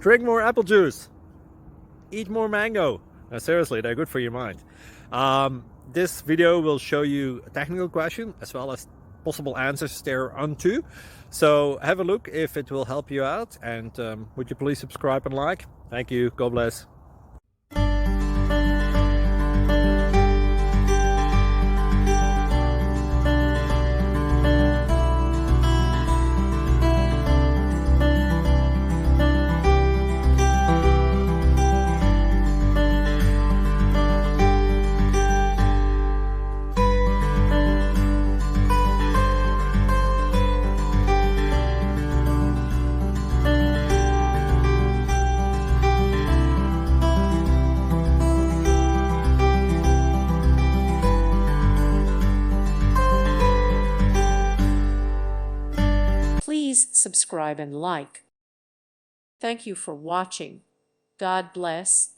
Drink more apple juice. Eat more mango. No, seriously, they're good for your mind. This video will show you a technical question as well as possible answers thereunto. So have a look if it will help you out, and would you please subscribe and like? Thank you. God bless. Please subscribe and like. Thank you for watching. God bless.